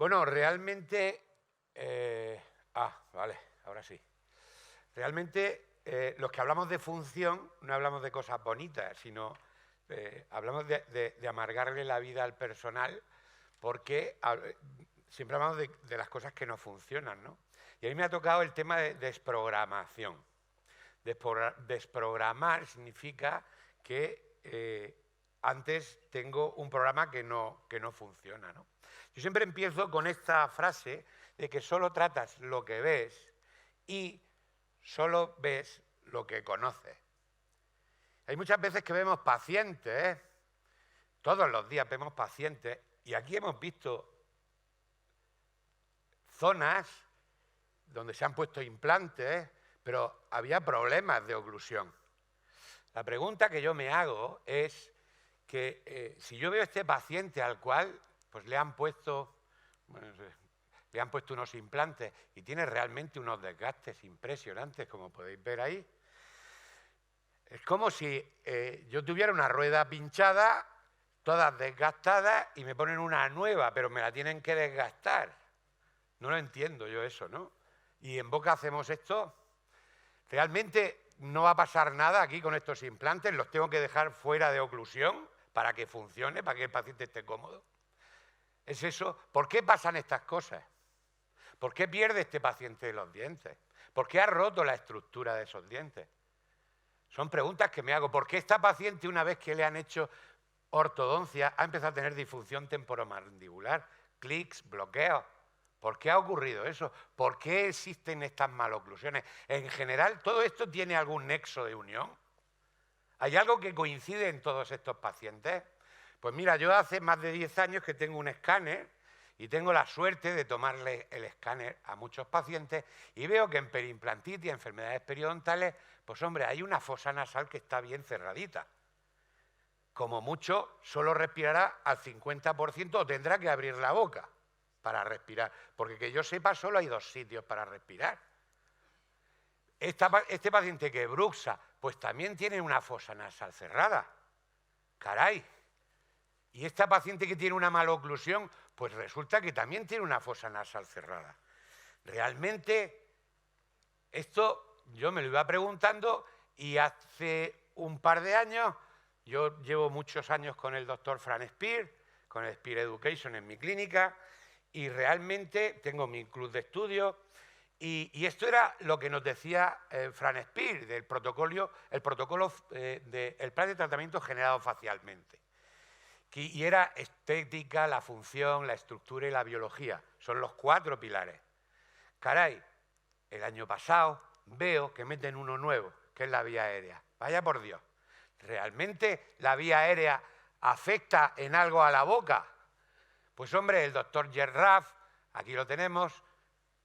Bueno, realmente... vale, ahora sí. Realmente los que hablamos de función no hablamos de cosas bonitas, sino hablamos de amargarle la vida al personal porque siempre hablamos de las cosas que no funcionan, ¿no? Y a mí me ha tocado el tema de desprogramación. Desprogramar significa que antes tengo un programa que no funciona, ¿no? Yo siempre empiezo con esta frase de que solo tratas lo que ves y solo ves lo que conoces. Hay muchas veces que vemos pacientes, todos los días vemos pacientes, y aquí hemos visto zonas donde se han puesto implantes, pero había problemas de oclusión. La pregunta que yo me hago es que si yo veo a este paciente al cual pues le han puesto unos implantes y tiene realmente unos desgastes impresionantes, como podéis ver ahí, es como si yo tuviera una rueda pinchada, todas desgastadas, y me ponen una nueva, pero me la tienen que desgastar. No lo entiendo yo eso, ¿no? Y en Boca hacemos esto. Realmente no va a pasar nada aquí con estos implantes, los tengo que dejar fuera de oclusión para que funcione, para que el paciente esté cómodo. ¿Es eso? ¿Por qué pasan estas cosas? ¿Por qué pierde este paciente los dientes? ¿Por qué ha roto la estructura de esos dientes? Son preguntas que me hago. ¿Por qué esta paciente, una vez que le han hecho ortodoncia, ha empezado a tener disfunción temporomandibular, clics, bloqueos? ¿Por qué ha ocurrido eso? ¿Por qué existen estas maloclusiones? En general, ¿todo esto tiene algún nexo de unión? ¿Hay algo que coincide en todos estos pacientes? Pues mira, yo hace más de 10 años que tengo un escáner y tengo la suerte de tomarle el escáner a muchos pacientes y veo que en periimplantitis, enfermedades periodontales, pues hombre, hay una fosa nasal que está bien cerradita. Como mucho, solo respirará al 50% o tendrá que abrir la boca para respirar, porque que yo sepa solo hay 2 sitios para respirar. Este paciente que bruxa, pues también tiene una fosa nasal cerrada. Caray. Y esta paciente que tiene una maloclusión, pues resulta que también tiene una fosa nasal cerrada. Realmente, esto yo me lo iba preguntando y hace un par de años, yo llevo muchos años con el doctor Fran Spear, con el Spear Education en mi clínica, y realmente tengo mi club de estudio, y esto era lo que nos decía Fran Spear del protocolo, del plan de tratamiento generado facialmente. Y era estética, la función, la estructura y la biología. Son los 4 pilares. Caray, el año pasado veo que meten uno nuevo, que es la vía aérea. Vaya por Dios. ¿Realmente la vía aérea afecta en algo a la boca? Pues hombre, el doctor Gerraf, aquí lo tenemos,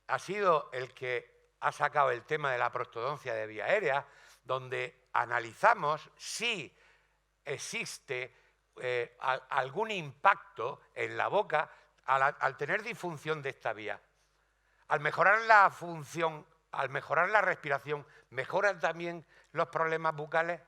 ha sido el que ha sacado el tema de la prostodoncia de vía aérea, donde analizamos si existe algún impacto en la boca al tener disfunción de esta vía. Al mejorar la función, al mejorar la respiración, ¿mejoran también los problemas bucales?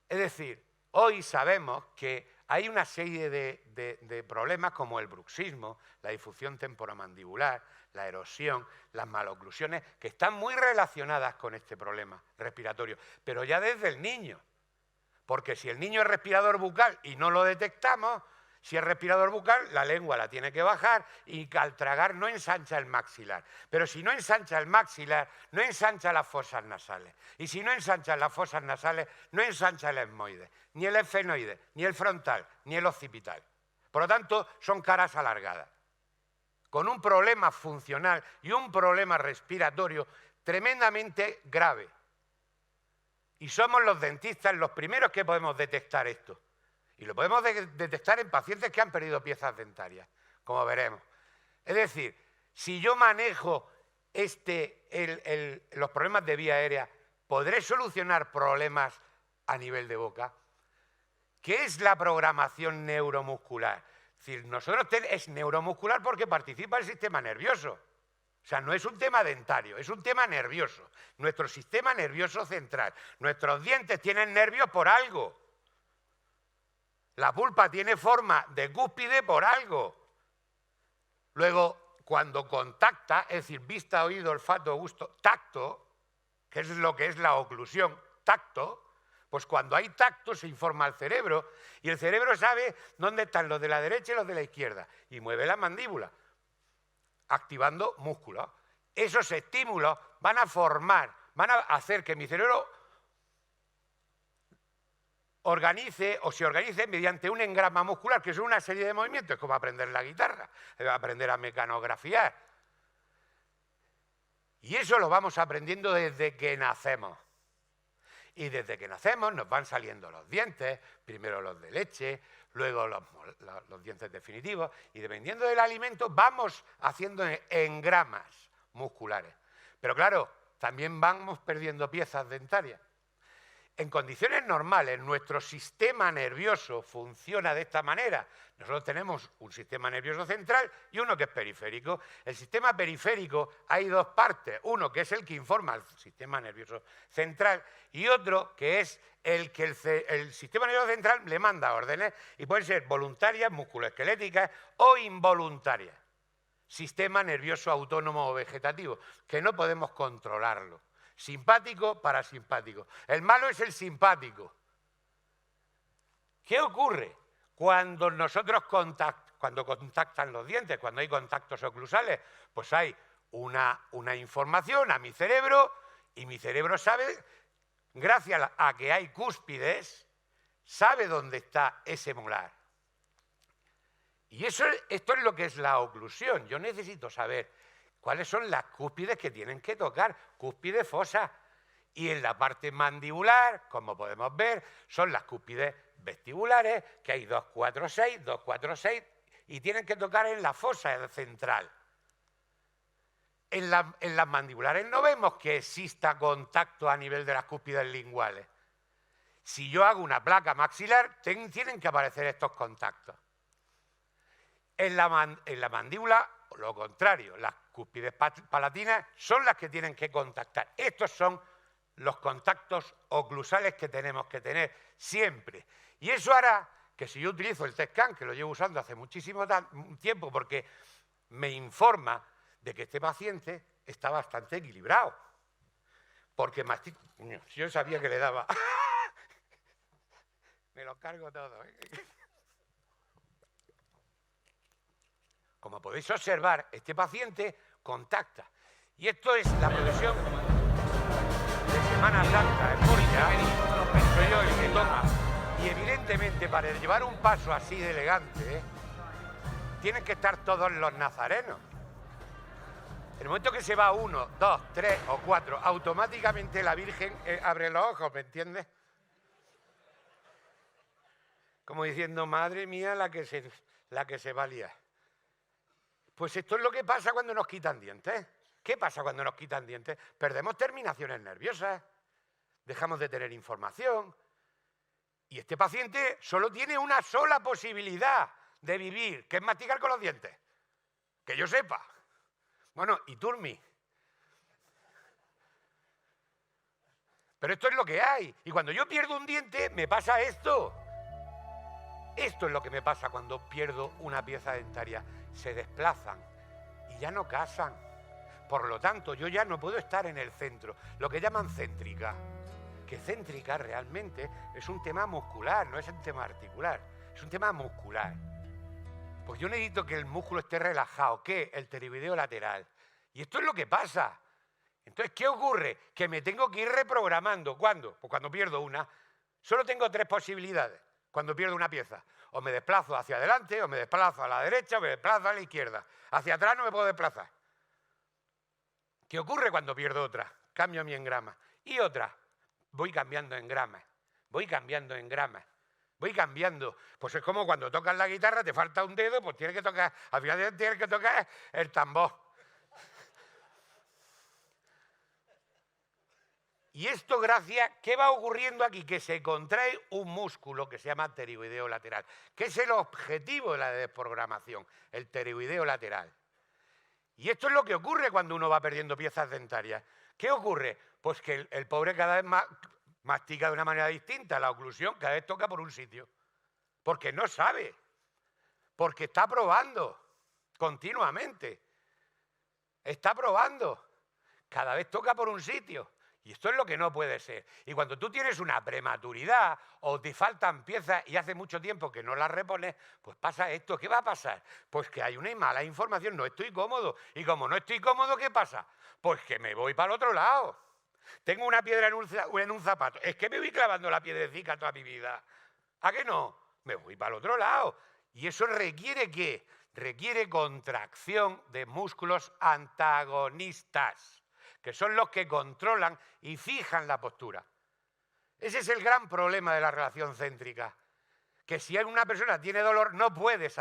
Es decir, hoy sabemos que hay una serie de problemas como el bruxismo, la disfunción temporomandibular, la erosión, las maloclusiones, que están muy relacionadas con este problema respiratorio, pero ya desde el niño. Porque si el niño es respirador bucal y no lo detectamos, si es respirador bucal, la lengua la tiene que bajar y al tragar no ensancha el maxilar. Pero si no ensancha el maxilar, no ensancha las fosas nasales. Y si no ensancha las fosas nasales, no ensancha el esmoide, ni el esfenoide, ni el frontal, ni el occipital. Por lo tanto, son caras alargadas. Con un problema funcional y un problema respiratorio tremendamente grave. Y somos los dentistas los primeros que podemos detectar esto. Y lo podemos detectar en pacientes que han perdido piezas dentarias, como veremos. Es decir, si yo manejo los problemas de vía aérea, ¿podré solucionar problemas a nivel de boca? ¿Qué es la programación neuromuscular? Es decir, es neuromuscular porque participa el sistema nervioso. O sea, no es un tema dentario, es un tema nervioso. Nuestro sistema nervioso central. Nuestros dientes tienen nervios por algo. La pulpa tiene forma de cúspide por algo. Luego, cuando contacta, es decir, vista, oído, olfato, gusto, tacto, que es lo que es la oclusión, tacto, pues cuando hay tacto se informa al cerebro y el cerebro sabe dónde están los de la derecha y los de la izquierda y mueve la mandíbula, activando músculos. Esos estímulos van a hacer que mi cerebro se organice mediante un engrama muscular, que son una serie de movimientos, como aprender la guitarra, aprender a mecanografiar. Y eso lo vamos aprendiendo desde que nacemos. Y desde que nacemos nos van saliendo los dientes, primero los de leche, luego los dientes definitivos, y dependiendo del alimento vamos haciendo engramas musculares. Pero claro, también vamos perdiendo piezas dentarias. En condiciones normales, nuestro sistema nervioso funciona de esta manera. Nosotros tenemos un sistema nervioso central y uno que es periférico. El sistema periférico hay dos partes. Uno que es el que informa al sistema nervioso central y otro que es el que el sistema nervioso central le manda órdenes y pueden ser voluntarias, musculoesqueléticas o involuntarias. Sistema nervioso autónomo o vegetativo, que no podemos controlarlo. Simpático, parasimpático. El malo es el simpático. ¿Qué ocurre? Cuando cuando contactan los dientes, cuando hay contactos oclusales, pues hay una información a mi cerebro y mi cerebro sabe, gracias a que hay cúspides, sabe dónde está ese molar. Y esto es lo que es la oclusión. Yo necesito saber cuáles son las cúspides que tienen que tocar, cúspide fosa. Y en la parte mandibular, como podemos ver, son las cúspides vestibulares, que hay 2, 4, 6, 2, 4, 6, y tienen que tocar en la fosa central. En las mandibulares no vemos que exista contacto a nivel de las cúspides linguales. Si yo hago una placa maxilar, tienen que aparecer estos contactos. En la mandíbula, lo contrario, las cúspides palatinas son las que tienen que contactar. Estos son los contactos oclusales que tenemos que tener siempre. Y eso hará que si yo utilizo el TESCAN, que lo llevo usando hace muchísimo tiempo porque me informa de que este paciente está bastante equilibrado. Porque yo sabía que le daba. Me lo cargo todo, ¿eh? Como podéis observar, este paciente contacta. Y esto es la profesión de Semana Santa en Murcia. Soy yo el que toma. Y evidentemente, para llevar un paso así de elegante, tienen que estar todos los nazarenos. En el momento que se va 1, 2, 3 o 4, automáticamente la Virgen abre los ojos, ¿me entiendes? Como diciendo, madre mía, la que se va a liar. Pues esto es lo que pasa cuando nos quitan dientes. ¿Qué pasa cuando nos quitan dientes? Perdemos terminaciones nerviosas, dejamos de tener información. Y este paciente solo tiene una sola posibilidad de vivir, que es masticar con los dientes. Que yo sepa. Bueno, y Turmi. Pero esto es lo que hay. Y cuando yo pierdo un diente, me pasa esto. Esto es lo que me pasa cuando pierdo una pieza dentaria. Se desplazan y ya no casan. Por lo tanto, yo ya no puedo estar en el centro, lo que llaman céntrica. Que céntrica realmente es un tema muscular, no es un tema articular, es un tema muscular. Pues yo necesito que el músculo esté relajado, ¿qué? El pterigoideo lateral. Y esto es lo que pasa. Entonces, ¿qué ocurre? Que me tengo que ir reprogramando. ¿Cuándo? Pues cuando pierdo una. Solo tengo 3 posibilidades cuando pierdo una pieza. O me desplazo hacia adelante, o me desplazo a la derecha, o me desplazo a la izquierda. Hacia atrás no me puedo desplazar. ¿Qué ocurre cuando pierdo otra? Cambio mi engrama. Y otra, voy cambiando engramas. Voy cambiando engramas. Voy cambiando. Pues es como cuando tocas la guitarra, te falta un dedo, pues tienes que tocar, al final tienes que tocar el tambor. Y esto gracias, ¿qué va ocurriendo aquí? Que se contrae un músculo que se llama pterigoideo lateral, que es el objetivo de la desprogramación, el pterigoideo lateral. Y esto es lo que ocurre cuando uno va perdiendo piezas dentarias. ¿Qué ocurre? Pues que el pobre cada vez más mastica de una manera distinta, la oclusión cada vez toca por un sitio, porque no sabe, porque está probando. continuamente. Está probando. Cada vez toca por un sitio. Y esto es lo que no puede ser. Y cuando tú tienes una prematuridad o te faltan piezas y hace mucho tiempo que no las repones, pues pasa esto. ¿Qué va a pasar? Pues que hay una mala información, no estoy cómodo. Y como no estoy cómodo, ¿qué pasa? Pues que me voy para el otro lado. Tengo una piedra en un zapato. Es que me voy clavando la piedrecita toda mi vida. ¿A qué no? Me voy para el otro lado. ¿Y eso requiere qué? Requiere contracción de músculos antagonistas, que son los que controlan y fijan la postura. Ese es el gran problema de la relación céntrica. Que si una persona tiene dolor, no puedes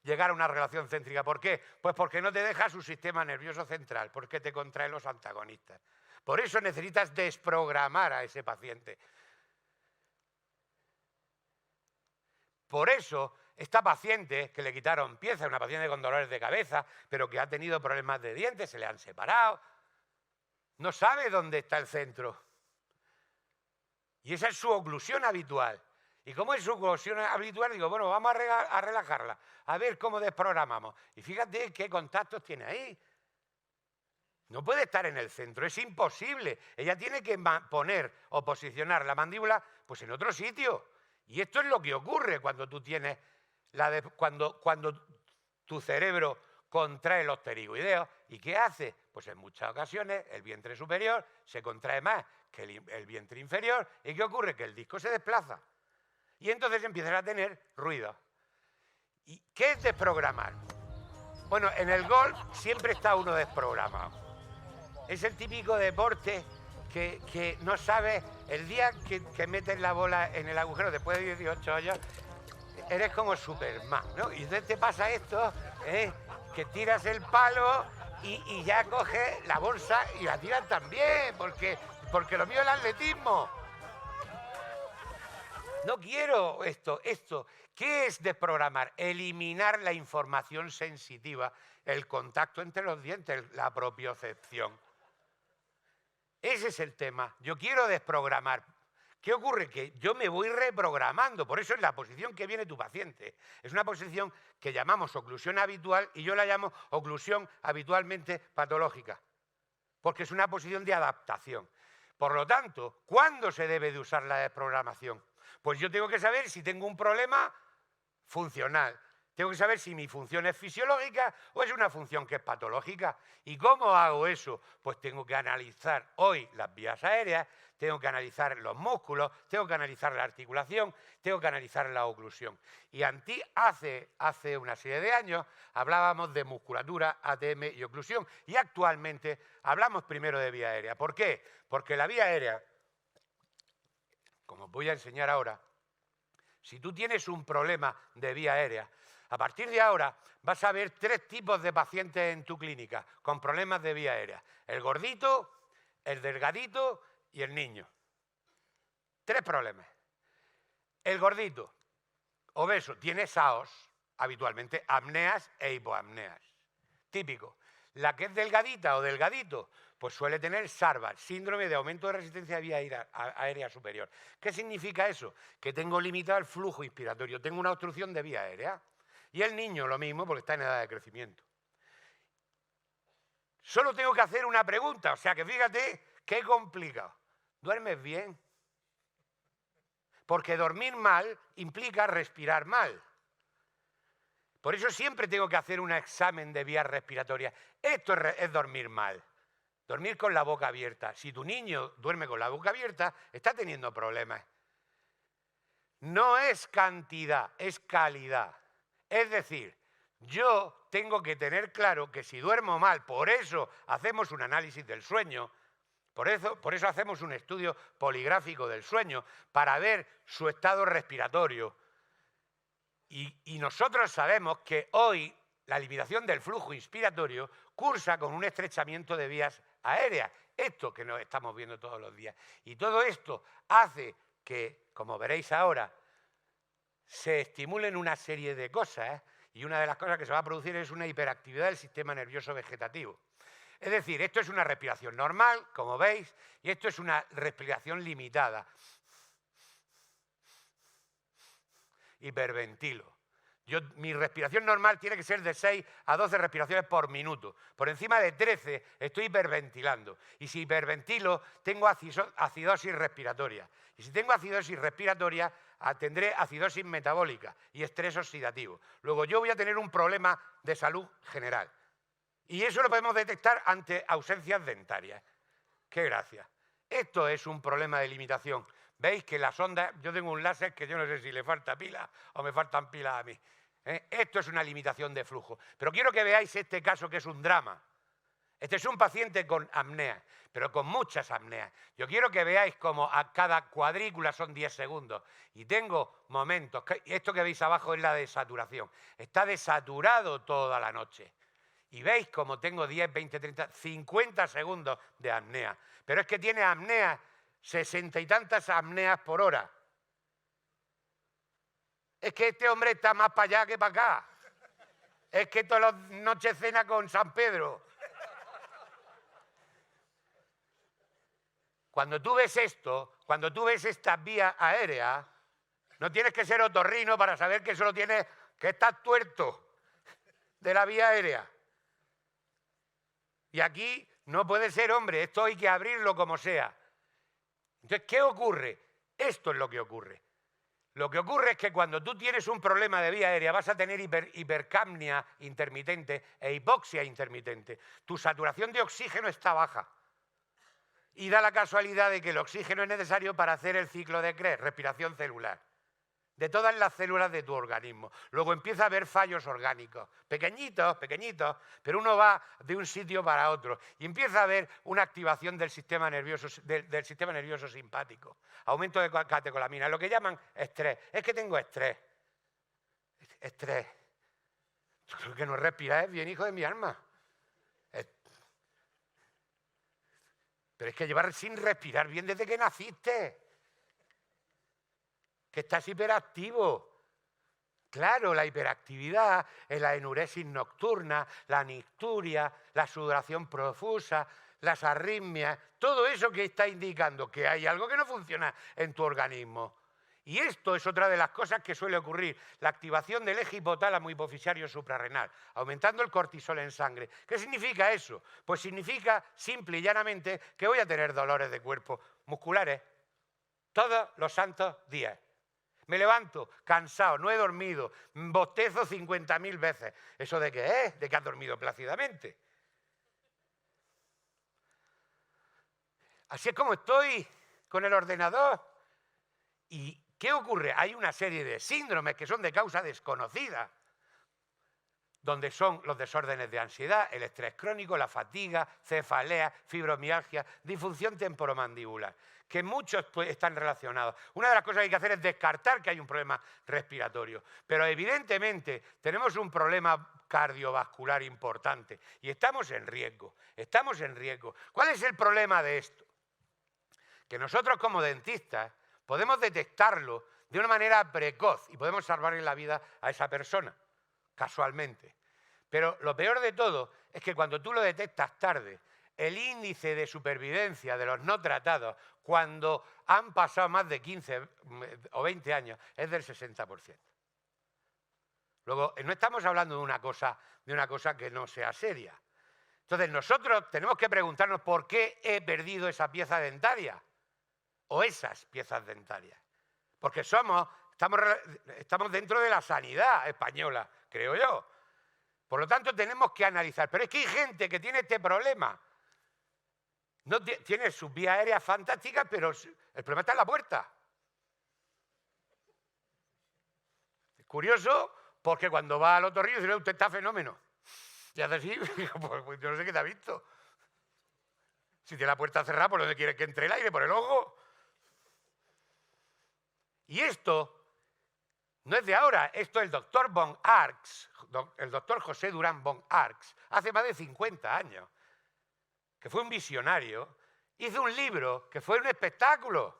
llegar a una relación céntrica. ¿Por qué? Pues porque no te deja su sistema nervioso central, porque te contrae los antagonistas. Por eso necesitas desprogramar a ese paciente. Por eso, esta paciente que le quitaron piezas, una paciente con dolores de cabeza, pero que ha tenido problemas de dientes, se le han separado, no sabe dónde está el centro. Y esa es su oclusión habitual. Y como es su oclusión habitual, digo, bueno, vamos a relajarla, a ver cómo desprogramamos. Y fíjate qué contactos tiene ahí. No puede estar en el centro, es imposible. Ella tiene que poner o posicionar la mandíbula pues en otro sitio. Y esto es lo que ocurre cuando tú tienes cuando tu cerebro contrae los pterigoideos. ¿Y qué hace? Pues en muchas ocasiones el vientre superior se contrae más que el vientre inferior. ¿Y qué ocurre? Que el disco se desplaza. Y entonces empiezas a tener ruido. ¿Y qué es desprogramar? Bueno, en el golf siempre está uno desprogramado. Es el típico deporte que no sabes, el día que metes la bola en el agujero después de 18 años, eres como Superman, ¿no? Y entonces te pasa esto, que tiras el palo y ya coges la bolsa y la tiras también, porque lo mío es el atletismo. No quiero esto. ¿Qué es desprogramar? Eliminar la información sensitiva, el contacto entre los dientes, la propiocepción. Ese es el tema. Yo quiero desprogramar. ¿Qué ocurre? Que yo me voy reprogramando. Por eso es la posición que viene tu paciente. Es una posición que llamamos oclusión habitual y yo la llamo oclusión habitualmente patológica. Porque es una posición de adaptación. Por lo tanto, ¿cuándo se debe de usar la desprogramación? Pues yo tengo que saber si tengo un problema funcional. Tengo que saber si mi función es fisiológica o es una función que es patológica. ¿Y cómo hago eso? Pues tengo que analizar hoy las vías aéreas, tengo que analizar los músculos, tengo que analizar la articulación, tengo que analizar la oclusión. Y hace una serie de años hablábamos de musculatura, ATM y oclusión. Y actualmente hablamos primero de vía aérea. ¿Por qué? Porque la vía aérea, como os voy a enseñar ahora, si tú tienes un problema de vía aérea, a partir de ahora vas a ver 3 tipos de pacientes en tu clínica con problemas de vía aérea. El gordito, el delgadito y el niño. 3 problemas. El gordito, obeso, tiene SAOS, habitualmente apneas e hipoapneas. Típico. La que es delgadita o delgadito, pues suele tener SARVAS, síndrome de aumento de resistencia de vía aérea superior. ¿Qué significa eso? Que tengo limitado el flujo inspiratorio, tengo una obstrucción de vía aérea. Y el niño lo mismo porque está en edad de crecimiento. Solo tengo que hacer una pregunta, o sea que fíjate qué complicado. ¿Duermes bien? Porque dormir mal implica respirar mal. Por eso siempre tengo que hacer un examen de vías respiratorias. Esto es dormir mal. Dormir con la boca abierta. Si tu niño duerme con la boca abierta, está teniendo problemas. No es cantidad, es calidad. Es decir, yo tengo que tener claro que si duermo mal, por eso hacemos un análisis del sueño, por eso hacemos un estudio poligráfico del sueño, para ver su estado respiratorio. Y nosotros sabemos que hoy la limitación del flujo inspiratorio cursa con un estrechamiento de vías aéreas. Esto que nos estamos viendo todos los días. Y todo esto hace que, como veréis ahora, se estimulen una serie de cosas, y una de las cosas que se va a producir es una hiperactividad del sistema nervioso vegetativo. Es decir, esto es una respiración normal, como veis, y esto es una respiración limitada. Hiperventilo. Mi respiración normal tiene que ser de 6 a 12 respiraciones por minuto. Por encima de 13 estoy hiperventilando. Y si hiperventilo, tengo acidosis respiratoria. Y si tengo acidosis respiratoria, tendré acidosis metabólica y estrés oxidativo. Luego yo voy a tener un problema de salud general. Y eso lo podemos detectar ante ausencias dentarias. ¡Qué gracia! Esto es un problema de limitación. ¿Veis que las ondas, yo tengo un láser que yo no sé si le falta pila o me faltan pilas a mí? Esto es una limitación de flujo. Pero quiero que veáis este caso que es un drama. Este es un paciente con apnea, pero con muchas apneas. Yo quiero que veáis como a cada cuadrícula son 10 segundos. Y tengo momentos, esto que veis abajo es la desaturación. Está desaturado toda la noche. Y veis como tengo 10, 20, 30, 50 segundos de apnea. Pero es que tiene apnea, 60 y tantas apneas por hora. Es que este hombre está más para allá que para acá. Es que todas las noches cena con San Pedro. Cuando tú ves esto, cuando tú ves estas vías aéreas, no tienes que ser otorrino para saber que solo tienes que estar tuerto de la vía aérea. Y aquí no puede ser, hombre, esto hay que abrirlo como sea. Entonces, ¿qué ocurre? Esto es lo que ocurre. Lo que ocurre es que cuando tú tienes un problema de vía aérea vas a tener hipercapnia intermitente e hipoxia intermitente. Tu saturación de oxígeno está baja. Y da la casualidad de que el oxígeno es necesario para hacer el ciclo de Krebs, respiración celular, de todas las células de tu organismo. Luego empieza a haber fallos orgánicos, pequeñitos, pequeñitos, pero uno va de un sitio para otro y empieza a haber una activación del sistema nervioso, del sistema nervioso simpático, aumento de catecolamina, lo que llaman estrés. Es que tengo estrés. Estrés. Yo creo que no respiras bien, hijo de mi alma. Pero es que llevar sin respirar bien desde que naciste. Que estás hiperactivo. Claro, la hiperactividad es la enuresis nocturna, la nicturia, la sudoración profusa, las arritmias, todo eso que está indicando que hay algo que no funciona en tu organismo. Y esto es otra de las cosas que suele ocurrir, la activación del eje hipotálamo hipofisario suprarrenal, aumentando el cortisol en sangre. ¿Qué significa eso? Pues significa, simple y llanamente, que voy a tener dolores de cuerpo musculares todos los santos días. Me levanto cansado, no he dormido, bostezo 50.000 veces. ¿Eso de qué es? De que has dormido plácidamente. Así es como estoy con el ordenador. ¿Y qué ocurre? Hay una serie de síndromes que son de causa desconocida, donde son los desórdenes de ansiedad, el estrés crónico, la fatiga, cefalea, fibromialgia, disfunción temporomandibular, que muchos están relacionados. Una de las cosas que hay que hacer es descartar que hay un problema respiratorio, pero evidentemente tenemos un problema cardiovascular importante y estamos en riesgo, estamos en riesgo. ¿Cuál es el problema de esto? Que nosotros como dentistas podemos detectarlo de una manera precoz y podemos salvarle la vida a esa persona, casualmente. Pero lo peor de todo es que cuando tú lo detectas tarde, el índice de supervivencia de los no tratados, cuando han pasado más de 15 o 20 años, es del 60%. Luego, no estamos hablando de una cosa que no sea seria. Entonces, nosotros tenemos que preguntarnos por qué he perdido esa pieza dentaria o esas piezas dentarias. Porque estamos dentro de la sanidad española, creo yo. Por lo tanto, tenemos que analizar. Pero es que hay gente que tiene este problema. No tiene sus vías aéreas fantásticas, pero el problema está en la puerta. Es curioso porque cuando va al otorrino dice, usted está fenómeno. Y hace así, pues yo no sé qué te ha visto. Si tiene la puerta cerrada, ¿por dónde quiere que entre el aire? ¿Por el ojo? Y esto no es de ahora, esto el doctor von Arx, el doctor José Durán von Arx, hace más de 50 años, que fue un visionario, hizo un libro que fue un espectáculo,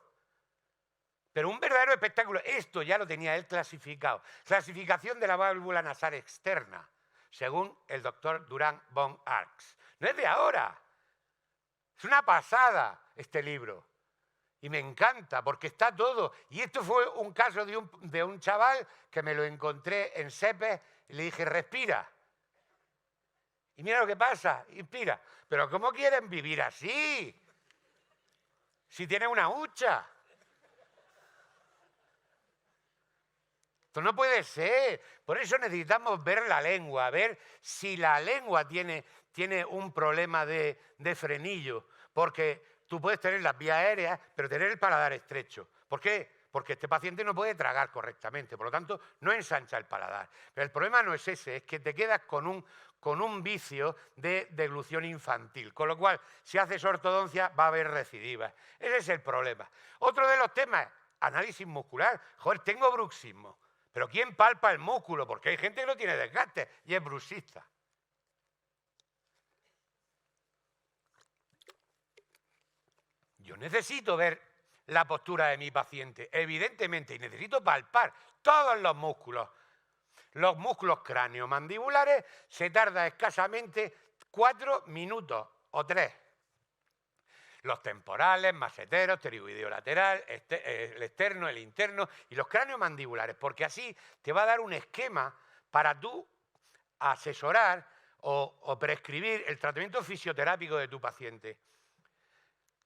pero un verdadero espectáculo. Esto ya lo tenía él clasificado. Clasificación de la válvula nasal externa, según el doctor Durán von Arx. No es de ahora, es una pasada este libro. Y me encanta porque está todo. Y esto fue un caso de un chaval que me lo encontré en Sepe y le dije, respira. Y mira lo que pasa, inspira. Pero ¿cómo quieren vivir así? Si tiene una hucha. Esto no puede ser. Por eso necesitamos ver la lengua, ver si la lengua tiene un problema de frenillo. Porque tú puedes tener las vías aéreas, pero tener el paladar estrecho. ¿Por qué? Porque este paciente no puede tragar correctamente, por lo tanto, no ensancha el paladar. Pero el problema no es ese, es que te quedas con un vicio de deglución infantil. Con lo cual, si haces ortodoncia, va a haber recidivas. Ese es el problema. Otro de los temas, análisis muscular. Joder, tengo bruxismo. Pero ¿quién palpa el músculo? Porque hay gente que no tiene desgaste y es bruxista. Yo necesito ver la postura de mi paciente, evidentemente, y necesito palpar todos los músculos. Los músculos craneomandibulares se tarda escasamente 4 minutos o 3. Los temporales, maseteros, pterigoideo lateral, el externo, el interno y los craneomandibulares, porque así te va a dar un esquema para tú asesorar o prescribir el tratamiento fisioterápico de tu paciente.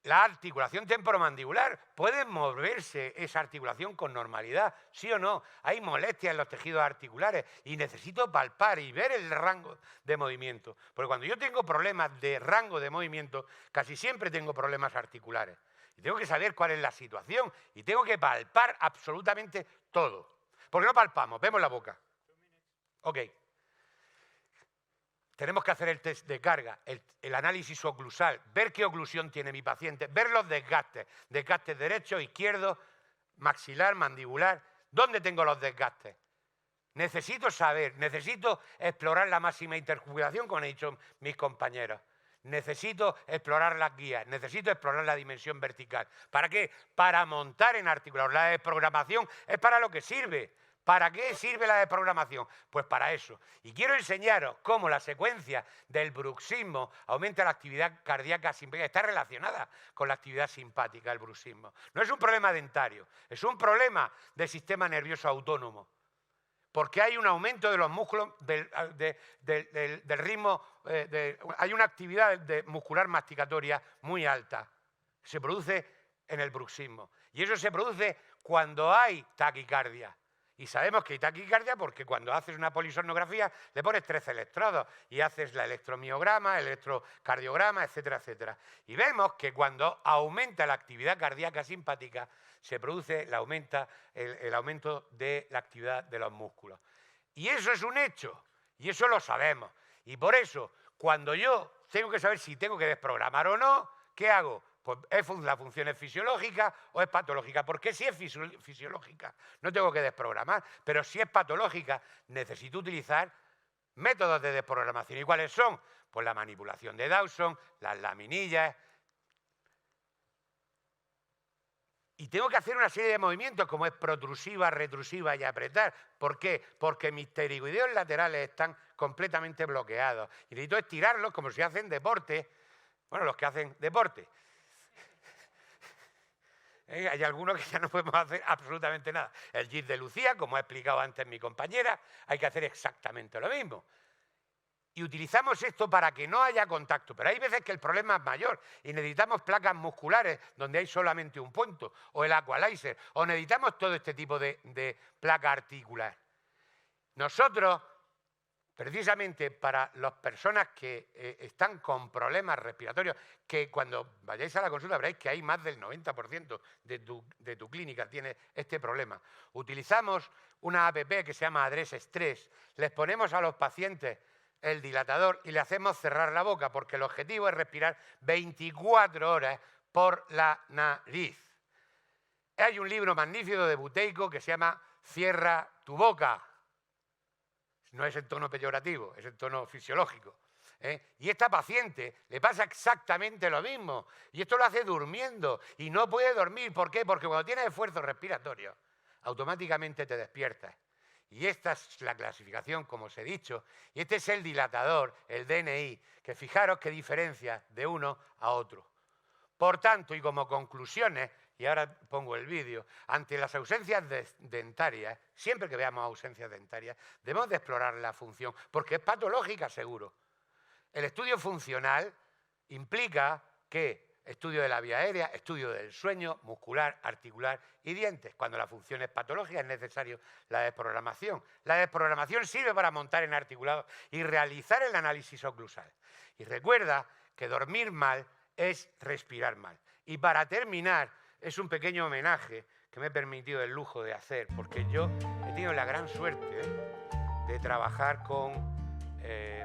La articulación temporomandibular, ¿puede moverse esa articulación con normalidad? ¿Sí o no? Hay molestias en los tejidos articulares y necesito palpar y ver el rango de movimiento. Porque cuando yo tengo problemas de rango de movimiento, casi siempre tengo problemas articulares. Y tengo que saber cuál es la situación y tengo que palpar absolutamente todo. Porque no palpamos, vemos la boca. Ok. Tenemos que hacer el test de carga, el análisis oclusal, ver qué oclusión tiene mi paciente, ver los desgastes derecho, izquierdo, maxilar, mandibular. ¿Dónde tengo los desgastes? Necesito saber, necesito explorar la máxima interjugulación, como han dicho mis compañeros. Necesito explorar las guías, necesito explorar la dimensión vertical. ¿Para qué? Para montar en articulador. La desprogramación es para lo que sirve. ¿Para qué sirve la desprogramación? Pues para eso. Y quiero enseñaros cómo la secuencia del bruxismo aumenta la actividad cardíaca simpática. Está relacionada con la actividad simpática, el bruxismo. No es un problema dentario, es un problema del sistema nervioso autónomo. Porque hay un aumento de los músculos, del ritmo, hay una actividad muscular masticatoria muy alta. Se produce en el bruxismo. Y eso se produce cuando hay taquicardia. Y sabemos que hay taquicardia porque cuando haces una polisomnografía le pones 13 electrodos y haces la electromiograma, el electrocardiograma, etcétera, etcétera. Y vemos que cuando aumenta la actividad cardíaca simpática se produce el aumento de la actividad de los músculos. Y eso es un hecho, y eso lo sabemos. Y por eso, cuando yo tengo que saber si tengo que desprogramar o no, ¿qué hago? Pues la función es fisiológica o es patológica. Porque si es fisiológica no tengo que desprogramar, pero si es patológica necesito utilizar métodos de desprogramación. ¿Y cuáles son? Pues la manipulación de Dawson, las laminillas. Y tengo que hacer una serie de movimientos como es protrusiva, retrusiva y apretar. ¿Por qué? Porque mis pterigoideos laterales están completamente bloqueados. Y necesito estirarlos como si hacen deporte. Bueno, los que hacen deporte. Hay algunos que ya no podemos hacer absolutamente nada. El GIF de Lucía, como ha explicado antes mi compañera, hay que hacer exactamente lo mismo. Y utilizamos esto para que no haya contacto. Pero hay veces que el problema es mayor y necesitamos placas musculares donde hay solamente un punto, o el Aqualizer, o necesitamos todo este tipo de placa articular. Nosotros, precisamente para las personas que están con problemas respiratorios, que cuando vayáis a la consulta veréis que hay más del 90% de tu clínica tiene este problema. Utilizamos una app que se llama Adress Stress, les ponemos a los pacientes el dilatador y le hacemos cerrar la boca, porque el objetivo es respirar 24 horas por la nariz. Hay un libro magnífico de Buteyko que se llama Cierra tu boca. No es en tono peyorativo, es en tono fisiológico. Y esta paciente le pasa exactamente lo mismo. Y esto lo hace durmiendo y no puede dormir. ¿Por qué? Porque cuando tienes esfuerzo respiratorio, automáticamente te despiertas. Y esta es la clasificación, como os he dicho. Y este es el dilatador, el DNI, que fijaros qué diferencia de uno a otro. Por tanto, y como conclusiones, y ahora pongo el vídeo, ante las ausencias dentarias, siempre que veamos ausencias dentarias, debemos de explorar la función, porque es patológica seguro. El estudio funcional implica que estudio de la vía aérea, estudio del sueño, muscular, articular y dientes. Cuando la función es patológica es necesario la desprogramación. La desprogramación sirve para montar en articulado y realizar el análisis oclusal. Y recuerda que dormir mal es respirar mal. Y para terminar, es un pequeño homenaje que me he permitido el lujo de hacer, porque yo he tenido la gran suerte de trabajar con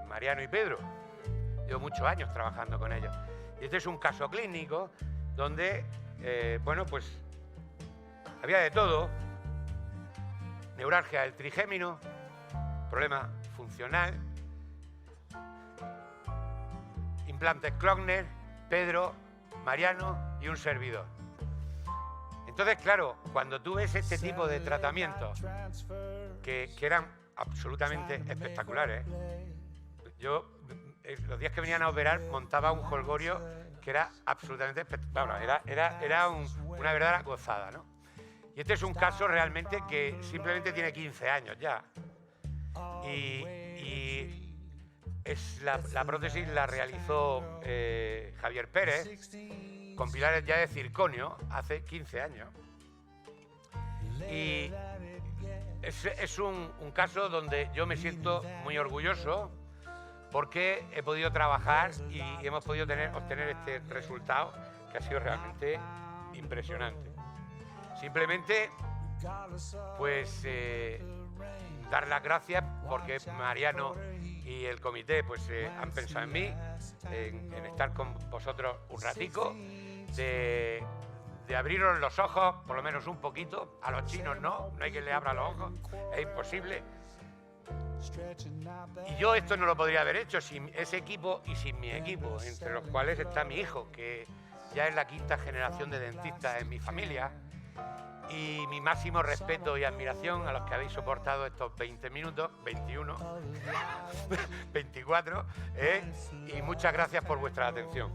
Mariano y Pedro. Llevo muchos años trabajando con ellos. Y este es un caso clínico donde, bueno, pues había de todo. Neuralgia del trigémino, problema funcional, implantes Klöckner, Pedro, Mariano y un servidor. Entonces, claro, cuando tú ves este tipo de tratamientos que eran absolutamente espectaculares, yo los días que venían a operar montaba un jolgorio que era absolutamente espectacular, era una verdadera gozada, ¿no? Y este es un caso realmente que simplemente tiene 15 años ya. Y es la prótesis la realizó Javier Pérez con pilares ya de circonio hace 15 años. Y es un caso donde yo me siento muy orgulloso porque he podido trabajar y hemos podido obtener este resultado que ha sido realmente impresionante. Simplemente, pues, dar las gracias porque Mariano y el comité pues, han pensado en mí, en estar con vosotros un ratico, de abriros los ojos, por lo menos un poquito. A los chinos no hay quien le abra los ojos, es imposible. Y yo esto no lo podría haber hecho sin ese equipo y sin mi equipo, entre los cuales está mi hijo, que ya es la 5ª generación de dentistas en mi familia. Y mi máximo respeto y admiración a los que habéis soportado estos 20 minutos, 21, 24, y muchas gracias por vuestra atención.